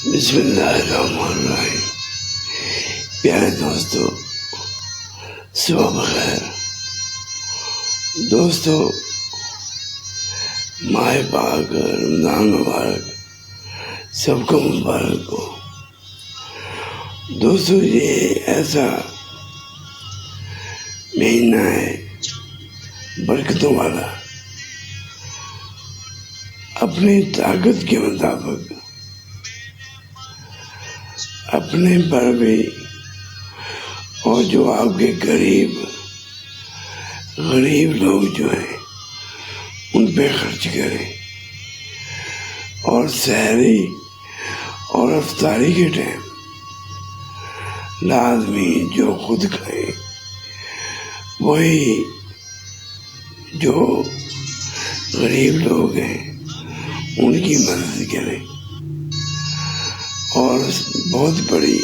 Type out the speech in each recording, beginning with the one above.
بسم اللہ الرحمن الرحیم۔ پیارے دوستو، صبح بخیر۔ دوستو، ماہ پاک رمضان مبارک سب کو مبارک ہو۔ دوستو، یہ ایسا مہینہ ہے برکتوں والا، اپنی طاقت کے مطابق اپنے پر بھی اور جو آپ کے غریب لوگ جو ہیں ان پہ خرچ کریں، اور سحری اور افطاری کے ٹائم لازمی جو خود کھائیں وہی جو غریب لوگ ہیں ان کی مدد کریں۔ اور بہت بڑی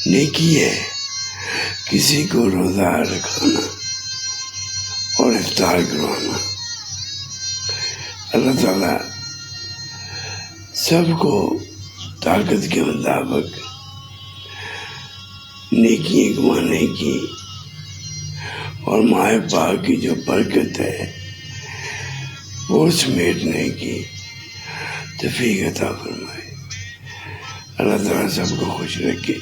نیکی ہے کسی کو روزہ رکھانا اور افطار کروانا۔ اللہ تعالیٰ سب کو طاقت کے مطابق نیکی کمانے کی اور ماہ پاک کی جو برکت ہے وہ سمیٹنے کی توفیق عطا فرمائے۔ اللہ تعالیٰ سب کو خوش رکھے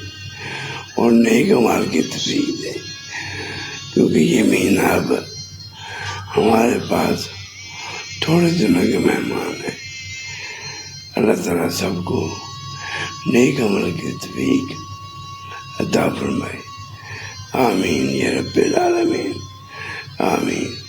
اور نیک اعمال کی توفیق دے، کیونکہ یہ مہینہ اب ہمارے پاس تھوڑے دنوں کے مہمان ہیں۔ اللہ تعالیٰ سب کو نیک عمل کی توفیق عطا فرمائے۔ آمین یا رب العالمین، آمین۔